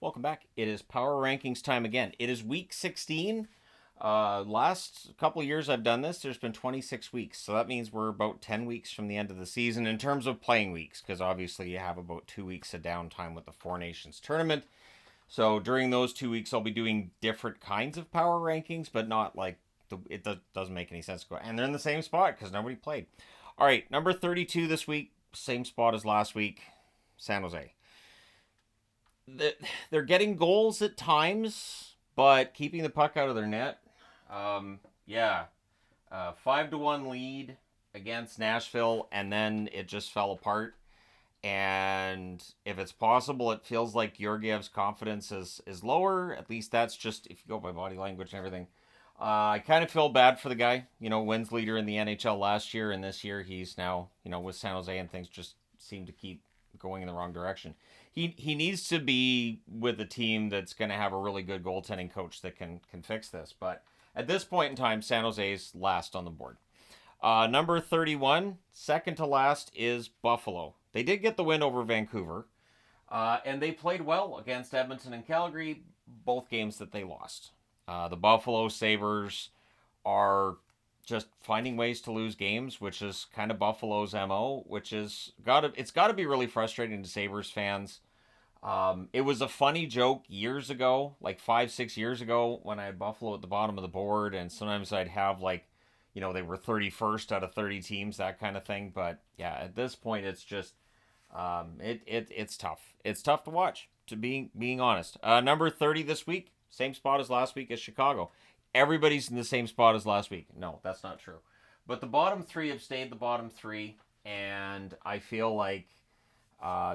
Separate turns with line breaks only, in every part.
Welcome back. It is Power Rankings time again. It is week 16. Last couple of years I've done this, there's been 26 weeks. So that means we're about 10 weeks from the end of the season in terms of playing weeks, because obviously you have about 2 weeks of downtime with the Four Nations tournament. So during those 2 weeks, I'll be doing different kinds of power rankings, but not like it doesn't make any sense to go. And they're in the same spot because nobody played. All right, number 32 this week, same spot as last week, San Jose. They're getting goals at times, but keeping the puck out of their net. 5-1 lead against Nashville, and then it just fell apart. And if it's possible, it feels like Georgiev's confidence is lower. At least that's just if you go by body language and everything. I kind of feel bad for the guy. Wins leader in the NHL last year, and this year he's now, with San Jose, and things just seem to keep going in the wrong direction. He needs to be with a team that's going to have a really good goaltending coach that can fix this. But at this point in time, San Jose's last on the board. Number 31, second to last, is Buffalo. They did get the win over Vancouver, and they played well against Edmonton and Calgary, both games that they lost. The Buffalo Sabres are just finding ways to lose games, which is kind of Buffalo's MO, which is it's got to be really frustrating to Sabres fans. It was a funny joke years ago, like 5-6 years ago, when I had Buffalo at the bottom of the board, and sometimes I'd have they were 31st out of 30 teams, that kind of thing. But yeah, at this point, it's just it's tough. It's tough to watch, to being honest. Number 30 this week, same spot as last week, as Chicago. Everybody's in the same spot as last week. No, that's not true. But the bottom three have stayed the bottom three, and I feel like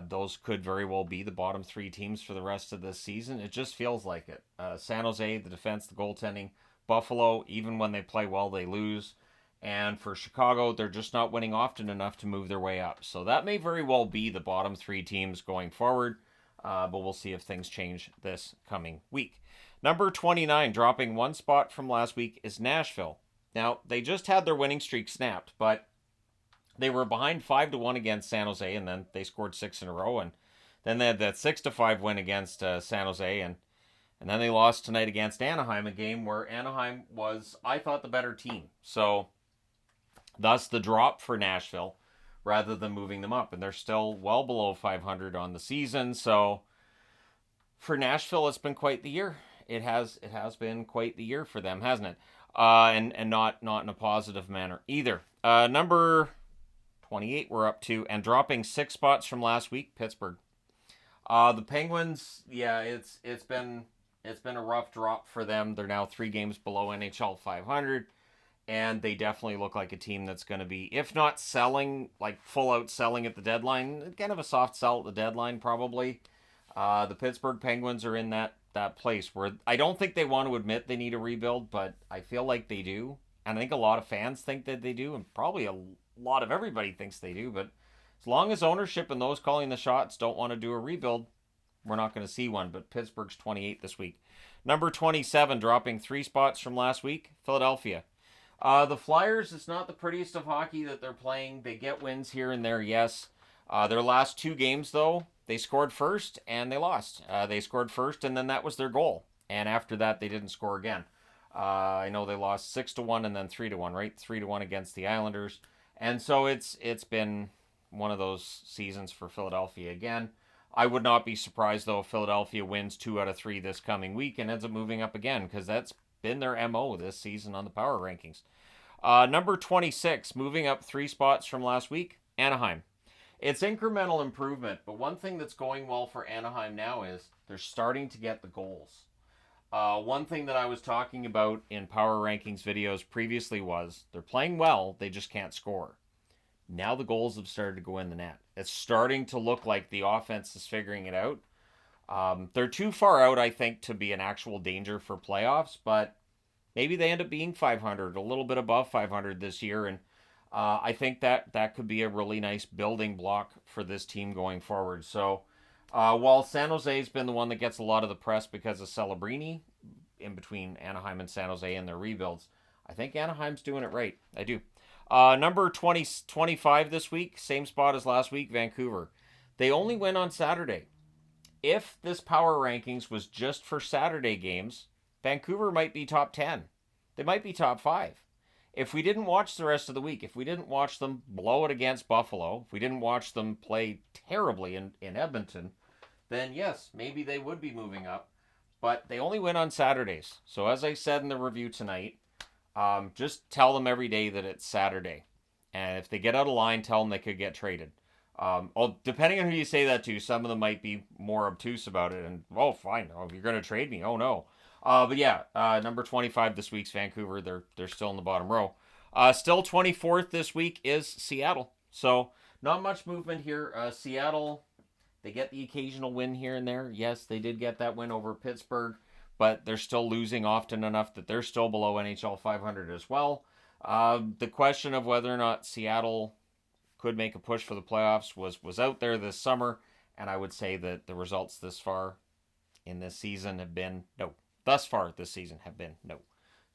those could very well be the bottom three teams for the rest of this season. It just feels like it. San Jose, the defense, the goaltending. Buffalo, even when they play well, they lose. And for Chicago, they're just not winning often enough to move their way up. So that may very well be the bottom three teams going forward, but we'll see if things change this coming week. Number 29, dropping one spot from last week, is Nashville. Now, they just had their winning streak snapped, but they were behind 5-1 against San Jose, and then they scored 6 in a row, and then they had that 6-5 win against San Jose, and then they lost tonight against Anaheim, a game where Anaheim was, I thought, the better team. So, thus the drop for Nashville, rather than moving them up, and they're still well below 500 on the season. So, for Nashville, it's been quite the year. It has been quite the year for them, hasn't it? And not in a positive manner either. Number 28 we're up to, and dropping 6 spots from last week, Pittsburgh. The Penguins, yeah, it's been a rough drop for them. They're now 3 games below NHL 500, and they definitely look like a team that's going to be, if not selling, like full out selling at the deadline, kind of a soft sell at the deadline probably. The Pittsburgh Penguins are in that place where I don't think they want to admit they need a rebuild, but I feel like they do. And I think a lot of fans think that they do, and probably a lot of everybody thinks they do. But as long as ownership and those calling the shots don't want to do a rebuild, we're not going to see one. But Pittsburgh's 28 this week. Number 27, dropping 3 spots from last week, Philadelphia. The Flyers, it's not the prettiest of hockey that they're playing. They get wins here and there, yes. Their last 2 games, though, they scored first and they lost. They scored first, and then that was their goal. And after that, they didn't score again. I know they lost 6-1 and then 3-1, right? 3-1 against the Islanders. And so it's been one of those seasons for Philadelphia again. I would not be surprised, though, if Philadelphia wins 2 out of 3 this coming week and ends up moving up again, because that's been their MO this season on the power rankings. Number 26, moving up 3 spots from last week, Anaheim. It's incremental improvement, but one thing that's going well for Anaheim now is they're starting to get the goals. One thing that I was talking about in power rankings videos previously was they're playing well, they just can't score. Now the goals have started to go in the net. It's starting to look like the offense is figuring it out. They're too far out, I think, to be an actual danger for playoffs, but maybe they end up being 500, a little bit above 500 this year, and I think that could be a really nice building block for this team going forward. So while San Jose's been the one that gets a lot of the press because of Celebrini in between Anaheim and San Jose and their rebuilds, I think Anaheim's doing it right. I do. Number 25 this week, same spot as last week, Vancouver. They only win on Saturday. if this power rankings was just for Saturday games, Vancouver might be top 10. They might be top 5. If we didn't watch the rest of the week, if we didn't watch them blow it against Buffalo, if we didn't watch them play terribly in Edmonton, then yes, maybe they would be moving up. But they only win on Saturdays. So as I said in the review tonight, just tell them every day that it's Saturday. And if they get out of line, tell them they could get traded. Depending on who you say that to, some of them might be more obtuse about it. And, oh, fine. Oh, you're going to trade me. Oh, no. But yeah, number 25 this week's Vancouver. They're still in the bottom row. Still 24th this week is Seattle. So not much movement here. Seattle, they get the occasional win here and there. Yes, they did get that win over Pittsburgh, but they're still losing often enough that they're still below NHL 500 as well. The question of whether or not Seattle could make a push for the playoffs was out there this summer, and I would say that the results this far in this season have been no. Thus far this season have been no.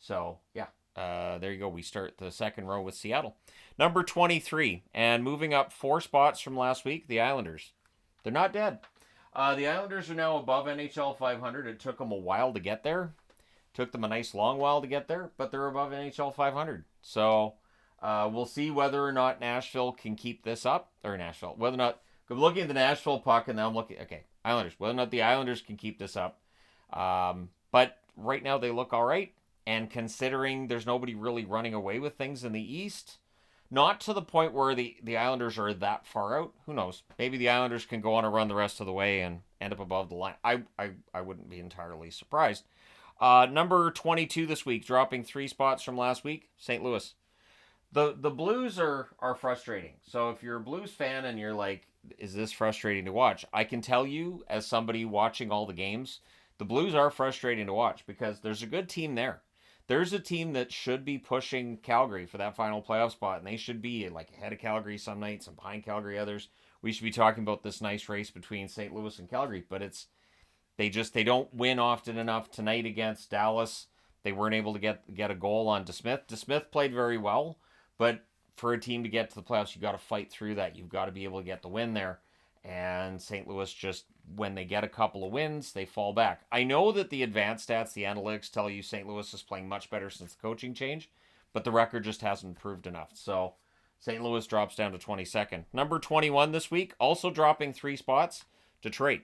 So, yeah, there you go. We start the second row with Seattle. Number 23, and moving up 4 spots from last week, the Islanders. They're not dead. The Islanders are now above NHL 500. It took them a while to get there. Took them a nice long while to get there, but they're above NHL 500. So we'll see whether or not Nashville can keep this up. Or Nashville. Whether or not... I'm looking at the Nashville puck, and now I'm looking... Okay, Islanders. Whether or not the Islanders can keep this up. But right now they look all right. And considering there's nobody really running away with things in the East, not to the point where the Islanders are that far out. Who knows? Maybe the Islanders can go on a run the rest of the way and end up above the line. I wouldn't be entirely surprised. Number 22 this week, dropping 3 spots from last week, St. Louis. The Blues are frustrating. So if you're a Blues fan and you're like, is this frustrating to watch? I can tell you, as somebody watching all the games, the Blues are frustrating to watch because there's a good team there. There's a team that should be pushing Calgary for that final playoff spot, and they should be like ahead of Calgary some nights and behind Calgary others. We should be talking about this nice race between St. Louis and Calgary, but they don't win often enough. Tonight against Dallas, they weren't able to get a goal on DeSmith. DeSmith played very well, but for a team to get to the playoffs, you got to fight through that. You've got to be able to get the win there. And St. Louis just, when they get a couple of wins, they fall back. I know that the advanced stats, the analytics tell you St. Louis is playing much better since the coaching change, but the record just hasn't improved enough. So St. Louis drops down to 22nd. Number 21 this week, also dropping 3 spots, Detroit.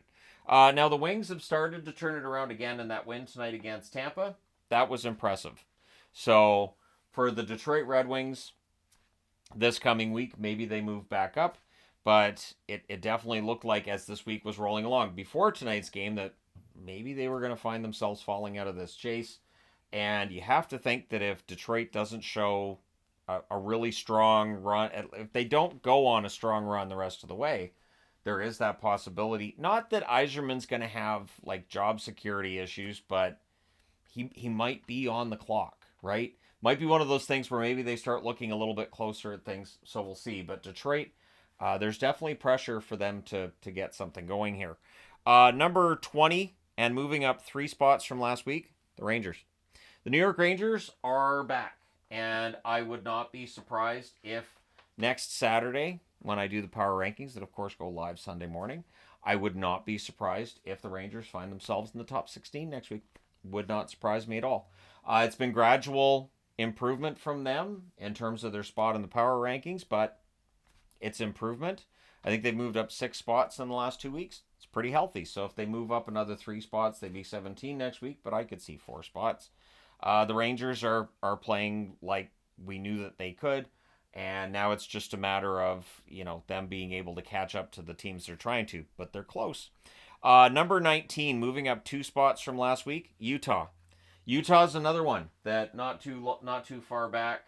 Now the Wings have started to turn it around again in that win tonight against Tampa. That was impressive. So for the Detroit Red Wings, this coming week, maybe they move back up. But it definitely looked like, as this week was rolling along before tonight's game, that maybe they were going to find themselves falling out of this chase. And you have to think that if Detroit doesn't show a really strong run, if they don't go on a strong run the rest of the way, there is that possibility. Not that Yzerman's going to have like job security issues, but he might be on the clock, right? Might be one of those things where maybe they start looking a little bit closer at things, so we'll see. But Detroit... there's definitely pressure for them to get something going here. Number 20, and moving up 3 spots from last week, the Rangers. The New York Rangers are back, and I would not be surprised if next Saturday, when I do the power rankings that of course go live Sunday morning, I would not be surprised if the Rangers find themselves in the top 16 next week. Would not surprise me at all. It's been gradual improvement from them in terms of their spot in the power rankings, but it's improvement. I think they've moved up 6 spots in the last 2 weeks. It's pretty healthy. So if they move up another 3 spots, they'd be 17 next week, but I could see 4 spots. The Rangers are playing like we knew that they could, and now it's just a matter of, them being able to catch up to the teams they're trying to, but they're close. Number 19, moving up 2 spots from last week, Utah. Utah's another one that not too far back.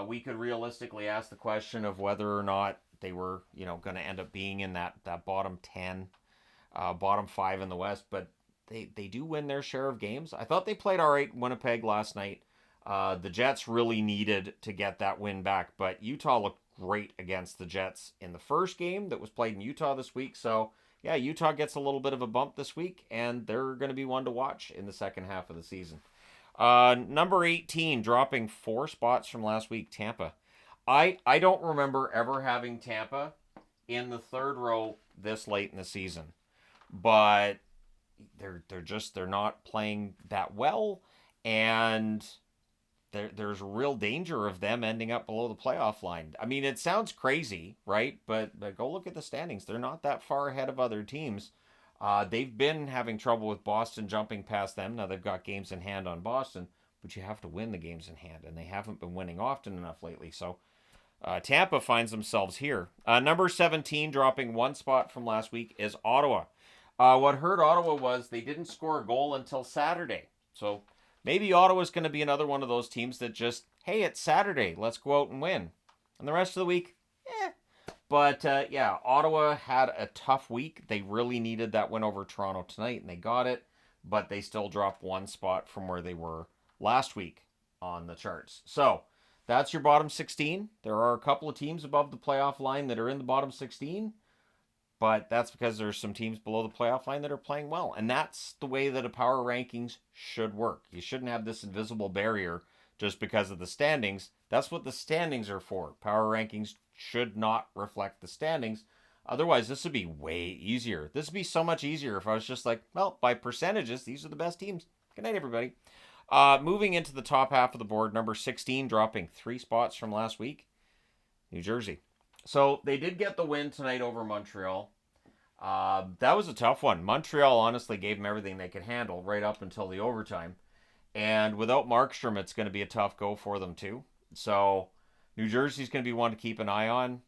We could realistically ask the question of whether or not they were, going to end up being in that bottom 10, bottom 5 in the West. But they do win their share of games. I thought they played all right in Winnipeg last night. The Jets really needed to get that win back. But Utah looked great against the Jets in the first game that was played in Utah this week. So, yeah, Utah gets a little bit of a bump this week, and they're going to be one to watch in the second half of the season. Number 18, dropping 4 spots from last week, Tampa. I don't remember ever having Tampa in the third row this late in the season. but they're not playing that well, and there's real danger of them ending up below the playoff line. I mean, it sounds crazy, right? But go look at the standings. They're not that far ahead of other teams. They've been having trouble with Boston jumping past them. Now they've got games in hand on Boston, but you have to win the games in hand, and they haven't been winning often enough lately. So Tampa finds themselves here. Number 17, dropping one spot from last week, is Ottawa. What hurt Ottawa was they didn't score a goal until Saturday. So maybe Ottawa's going to be another one of those teams that just, hey, it's Saturday, let's go out and win. And the rest of the week, eh. But yeah, Ottawa had a tough week. They really needed that win over Toronto tonight, and they got it. But they still dropped one spot from where they were last week on the charts. So that's your bottom 16. There are a couple of teams above the playoff line that are in the bottom 16. But that's because there's some teams below the playoff line that are playing well. And that's the way that a power rankings should work. You shouldn't have this invisible barrier just because of the standings. That's what the standings are for. Power rankings should not reflect the standings. Otherwise, this would be way easier. This would be so much easier if I was just like, well, by percentages, these are the best teams. Good night, everybody. Moving into the top half of the board, number 16, dropping 3 spots from last week, New Jersey. So they did get the win tonight over Montreal. That was a tough one. Montreal honestly gave them everything they could handle right up until the overtime. And without Markstrom, it's going to be a tough go for them too. So New Jersey's going to be one to keep an eye on.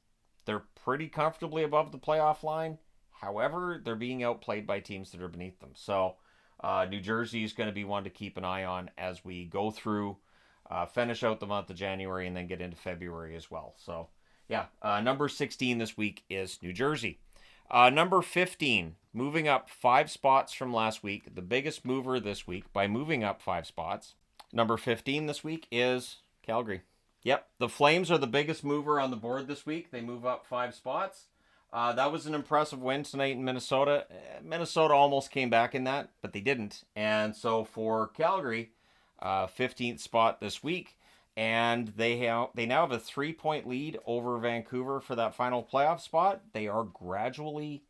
They're pretty comfortably above the playoff line. However, they're being outplayed by teams that are beneath them. So New Jersey is going to be one to keep an eye on as we go through, finish out the month of January, and then get into February as well. So yeah, number 16 this week is New Jersey. Number 15, moving up 5 spots from last week. The biggest mover this week by moving up 5 spots. Number 15 this week is Calgary. Yep, the Flames are the biggest mover on the board this week. They move up 5 spots. That was an impressive win tonight in Minnesota. Minnesota almost came back in that, but they didn't. And so for Calgary, 15th spot this week. And they now have a 3-point lead over Vancouver for that final playoff spot. They are gradually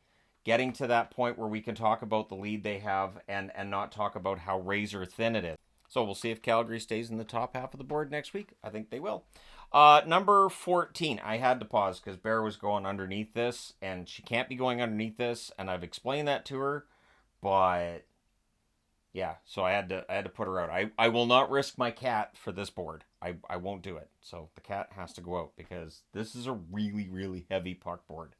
getting to that point where we can talk about the lead they have and not talk about how razor thin it is. So we'll see if Calgary stays in the top half of the board next week. I think they will. Number 14. I had to pause because Bear was going underneath this, and she can't be going underneath this, and I've explained that to her, but yeah, so I had to put her out. I will not risk my cat for this board. I won't do it. So the cat has to go out because this is a really, really heavy puck board,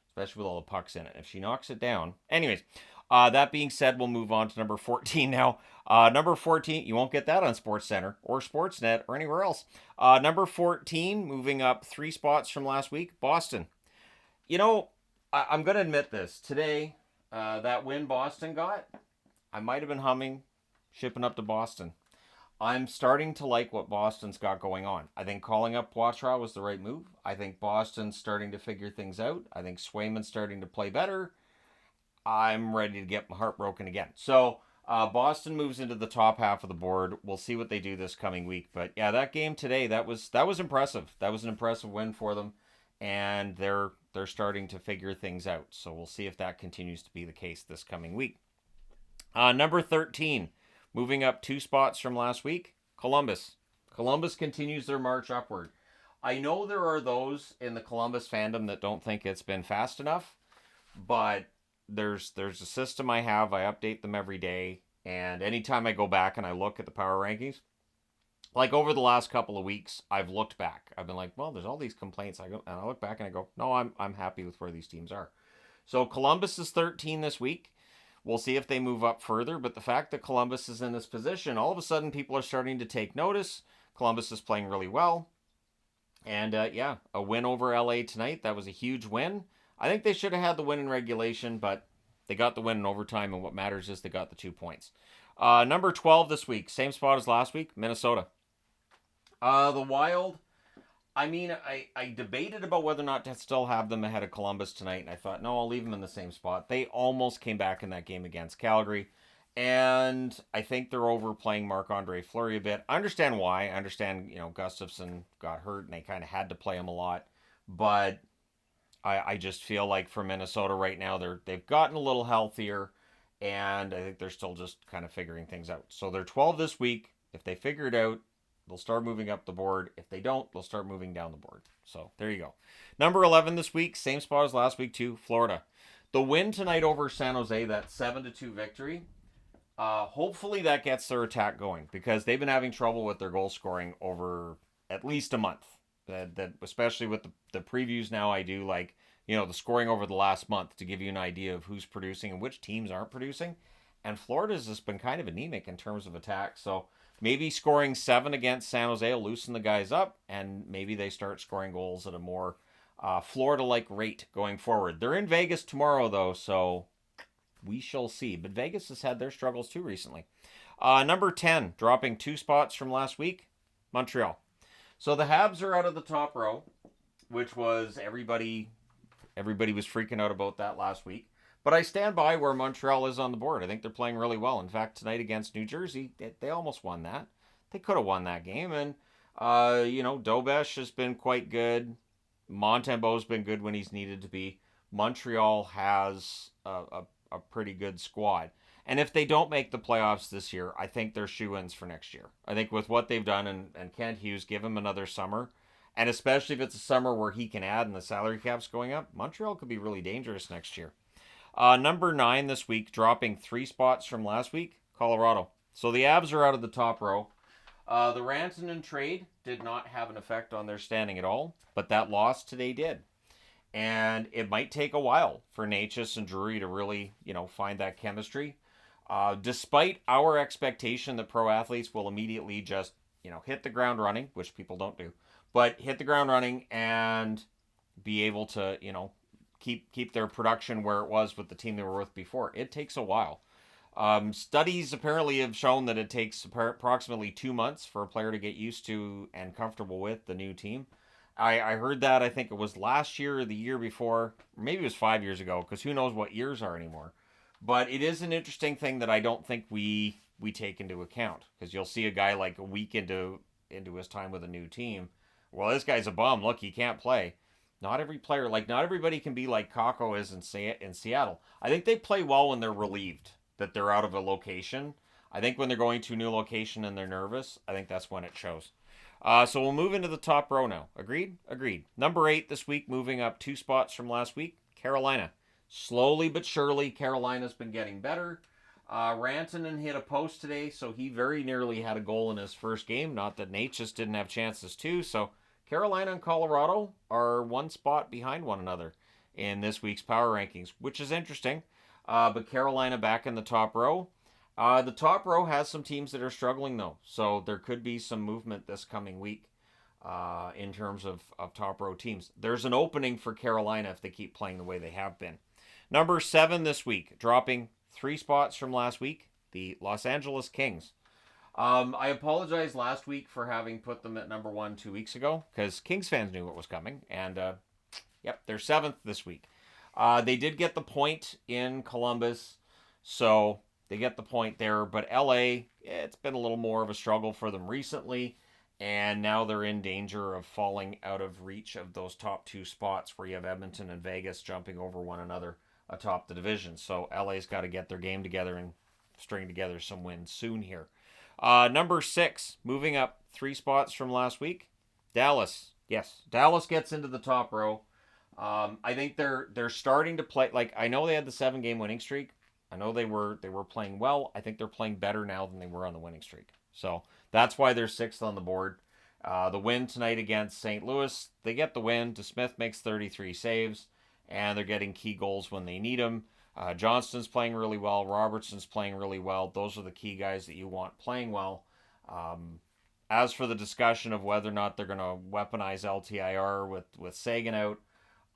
especially with all the pucks in it. If she knocks it down. Anyways, that being said, we'll move on to number 14 now. Number 14, you won't get that on SportsCenter or Sportsnet or anywhere else. Number 14, moving up 3 spots from last week, Boston. You know, I'm going to admit this. Today, that win Boston got, I might have been humming shipping up to Boston. I'm starting to like what Boston's got going on. I think calling up Poitras was the right move. I think Boston's starting to figure things out. I think Swayman's starting to play better. I'm ready to get my heart broken again. So Boston moves into the top half of the board. We'll see what they do this coming week. But yeah, that game today, that was impressive. That was an impressive win for them. And they're starting to figure things out. So we'll see if that continues to be the case this coming week. Number 13, moving up 2 spots from last week, Columbus. Columbus continues their march upward. I know there are those in the Columbus fandom that don't think it's been fast enough, but there's a system I have. I update them every day, and anytime I go back and I look at the power rankings, like over the last couple of weeks, I've looked back. I've been like, well, there's all these complaints. I look back and I go, no, I'm happy with where these teams are. So Columbus is 13 this week. We'll see if they move up further, but the fact that Columbus is in this position, all of a sudden people are starting to take notice. Columbus is playing really well. And yeah, a win over LA tonight. That was a huge win. I think they should have had the win in regulation, but they got the win in overtime, and what matters is they got the 2 points. Number 12 this week, same spot as last week, Minnesota. The Wild, I mean, I debated about whether or not to still have them ahead of Columbus tonight, and I thought, no, I'll leave them in the same spot. They almost came back in that game against Calgary, and I think they're overplaying Marc-Andre Fleury a bit. I understand why. I understand, Gustafsson got hurt, and they kind of had to play him a lot, but I just feel like for Minnesota right now, they've gotten a little healthier, and I think they're still just kind of figuring things out. So they're 12 this week. If they figure it out, they'll start moving up the board. If they don't, they'll start moving down the board. So there you go. Number 11 this week, same spot as last week too, Florida. The win tonight over San Jose, that 7-2 victory. Hopefully that gets their attack going, because they've been having trouble with their goal scoring over at least a month. That especially with the previews now, I do like, the scoring over the last month to give you an idea of who's producing and which teams aren't producing. And Florida's just been kind of anemic in terms of attack. So maybe scoring 7 against San Jose will loosen the guys up, and maybe they start scoring goals at a more Florida-like rate going forward. They're in Vegas tomorrow, though, so we shall see. But Vegas has had their struggles too recently. Number 10, dropping 2 spots from last week, Montreal. So the Habs are out of the top row, which was everybody was freaking out about that last week. But I stand by where Montreal is on the board. I think they're playing really well. In fact, tonight against New Jersey, they almost won that. They could have won that game. And, Dobesh has been quite good. Montembeau's been good when he's needed to be. Montreal has a pretty good squad. And if they don't make the playoffs this year, I think they're shoo-ins for next year. I think with what they've done, and Kent Hughes, give him another summer, and especially if it's a summer where he can add and the salary cap's going up, Montreal could be really dangerous next year. Number 9 this week, dropping 3 spots from last week, Colorado. So the Avs are out of the top row. The Rantanen trade did not have an effect on their standing at all, but that loss today did. And it might take a while for Necas and Drury to really, find that chemistry. Despite our expectation that pro athletes will immediately just, hit the ground running, which people don't do, but hit the ground running and be able to, keep their production where it was with the team they were with before. It takes a while. Studies apparently have shown that it takes approximately 2 months for a player to get used to and comfortable with the new team. I heard that, I think it was last year or the year before, maybe it was 5 years ago, because who knows what years are anymore. But it is an interesting thing that I don't think we take into account, because you'll see a guy like a week into his time with a new team. Well, this guy's a bum. Look, he can't play. Not every player, not everybody can be like Kakko is in Seattle. I think they play well when they're relieved that they're out of a location. I think when they're going to a new location and they're nervous, I think that's when it shows. So we'll move into the top row now. Agreed? Agreed. Number 8 this week, moving up 2 spots from last week, Carolina. Slowly but surely, Carolina's been getting better. Rantanen hit a post today, so he very nearly had a goal in his first game. Not that Nate just didn't have chances too. So Carolina and Colorado are 1 spot behind one another in this week's power rankings, which is interesting. But Carolina back in the top row. The top row has some teams that are struggling, though. So there could be some movement this coming week in terms of top row teams. There's an opening for Carolina if they keep playing the way they have been. Number 7 this week, dropping 3 spots from last week, the Los Angeles Kings. I apologize last week for having put them at number 1 2 weeks ago, because Kings fans knew what was coming. And, they're 7th this week. They did get the point in Columbus, so they get the point there. But LA, it's been a little more of a struggle for them recently, and now they're in danger of falling out of reach of those top 2 spots where you have Edmonton and Vegas jumping over one another atop the division. So LA's got to get their game together and string together some wins soon here. Number 6, moving up 3 spots from last week, Dallas. Yes, Dallas gets into the top row. I think they're starting to play. I know they had the 7-game winning streak. I know they were playing well. I think they're playing better now than they were on the winning streak. So that's why they're 6th on the board. The win tonight against St. Louis, they get the win. DeSmith makes 33 saves, and they're getting key goals when they need them. Johnston's playing really well. Robertson's playing really well. Those are the key guys that you want playing well. As for the discussion of whether or not they're going to weaponize LTIR with Sagan out,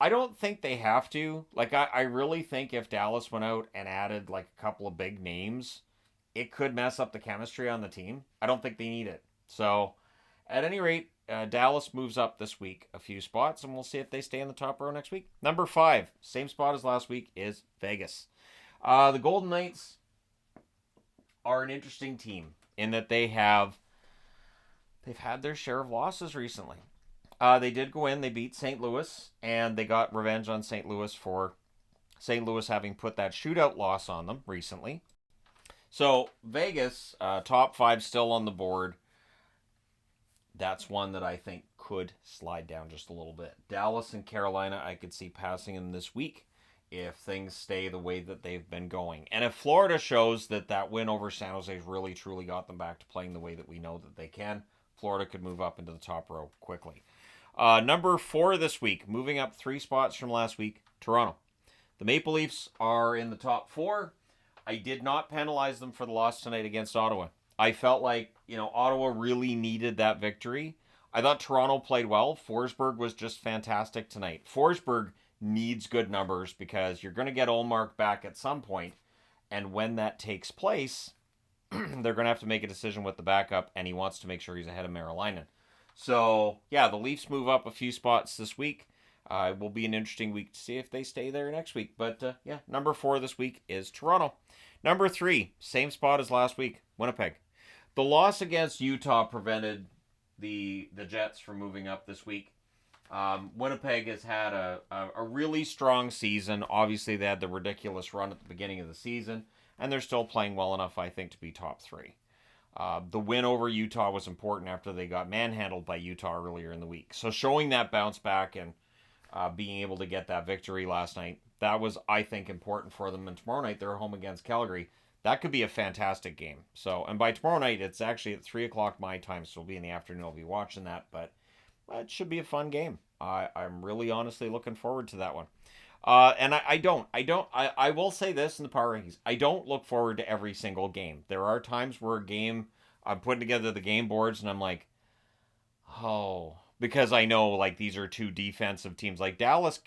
I don't think they have to. I really think if Dallas went out and added a couple of big names, it could mess up the chemistry on the team. I don't think they need it. So, at any rate, Dallas moves up this week a few spots, and we'll see if they stay in the top row next week. Number 5, same spot as last week, is Vegas. The Golden Knights are an interesting team in that they've had their share of losses recently. They did go in. They beat St. Louis, and they got revenge on St. Louis for St. Louis having put that shootout loss on them recently. So Vegas, top 5 still on the board. That's one that I think could slide down just a little bit. Dallas and Carolina, I could see passing in this week if things stay the way that they've been going. And if Florida shows that that win over San Jose really, truly got them back to playing the way that we know that they can, Florida could move up into the top row quickly. Number 4 this week, moving up 3 spots from last week, Toronto. The Maple Leafs are in the top 4. I did not penalize them for the loss tonight against Ottawa. I felt like, Ottawa really needed that victory. I thought Toronto played well. Forsberg was just fantastic tonight. Forsberg needs good numbers because you're going to get Ullmark back at some point, and when that takes place, they're going to have to make a decision with the backup, and he wants to make sure he's ahead of Merrilainen. So, yeah, the Leafs move up a few spots this week. It will be an interesting week to see if they stay there next week. But, number 4 this week is Toronto. Number 3, same spot as last week, Winnipeg. The loss against Utah prevented the Jets from moving up this week. Winnipeg has had a really strong season. Obviously, they had the ridiculous run at the beginning of the season, and they're still playing well enough, I think, to be top 3. The win over Utah was important after they got manhandled by Utah earlier in the week. So showing that bounce back and being able to get that victory last night, that was, I think, important for them. And tomorrow night, they're home against Calgary. That could be a fantastic game. So, and by tomorrow night, it's actually at 3 o'clock my time, so it'll be in the afternoon. I'll be watching that, but it should be a fun game. I'm really honestly looking forward to that one. And I will say this in the power rankings. I don't look forward to every single game. There are times where a game, I'm putting together the game boards and I'm like, oh, because I know like these are 2 defensive teams. Like Dallas,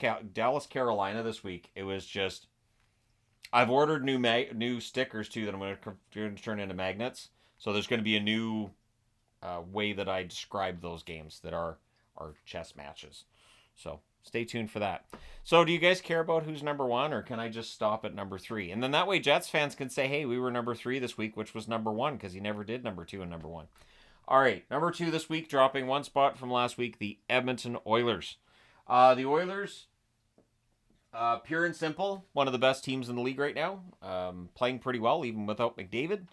Carolina this week, it was just, I've ordered new stickers too that I'm going to turn into magnets. So there's going to be a new way that I describe those games that are chess matches. So stay tuned for that. So do you guys care about who's number 1, or can I just stop at number 3? And then that way Jets fans can say, hey, we were number 3 this week, which was number 1, because you never did number 2 and number 1. All right, number 2 this week, dropping 1 spot from last week, the Edmonton Oilers. The Oilers, pure and simple, one of the best teams in the league right now. Playing pretty well, even without McDavid.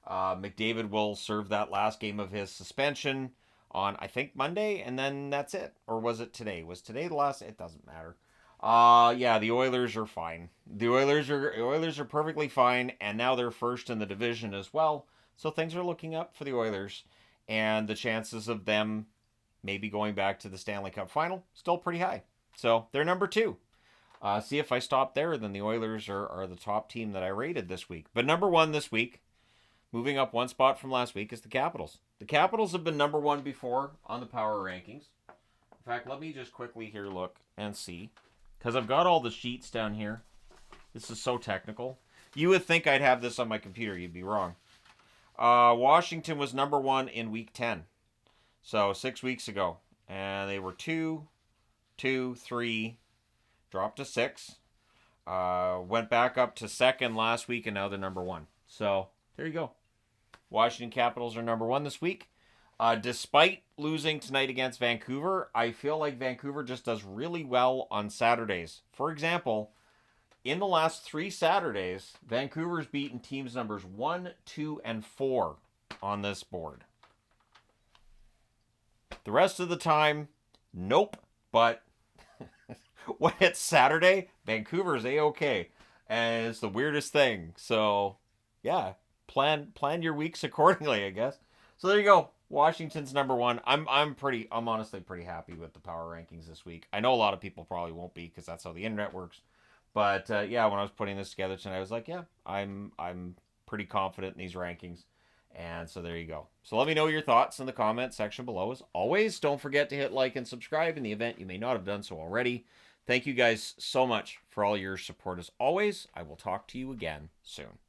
McDavid will serve that last game of his suspension on, I think, Monday, and then that's it. Or was it today? Was today the last? It doesn't matter. Yeah, the Oilers are fine. The Oilers are perfectly fine, and now they're first in the division as well. So things are looking up for the Oilers, and the chances of them maybe going back to the Stanley Cup final still pretty high. So they're number 2. See, if I stop there, then the Oilers are the top team that I rated this week. But number 1 this week, moving up 1 spot from last week, is the Capitals. The Capitals have been number 1 before on the power rankings. In fact, let me just quickly here look and see, because I've got all the sheets down here. This is so technical. You would think I'd have this on my computer. You'd be wrong. Washington was number 1 in week 10. So 6 weeks ago. And they were 2, 3, dropped to 6. Went back up to 2nd last week, and now they're number 1. So there you go. Washington Capitals are number 1 this week. Despite losing tonight against Vancouver, I feel like Vancouver just does really well on Saturdays. For example, in the last 3 Saturdays, Vancouver's beaten teams numbers 1, 2, and 4 on this board. The rest of the time, nope. But when it's Saturday, Vancouver's A-okay. And it's the weirdest thing. So, yeah, plan your weeks accordingly, I guess. So there you go. Washington's number 1. I'm honestly pretty happy with the power rankings this week. I know a lot of people probably won't be, because that's how the internet works. But yeah, when I was putting this together tonight, I was like, yeah, I'm pretty confident in these rankings. And so there you go. So let me know your thoughts in the comment section below. As always, don't forget to hit like and subscribe in the event you may not have done so already. Thank you guys so much for all your support as always. I will talk to you again soon.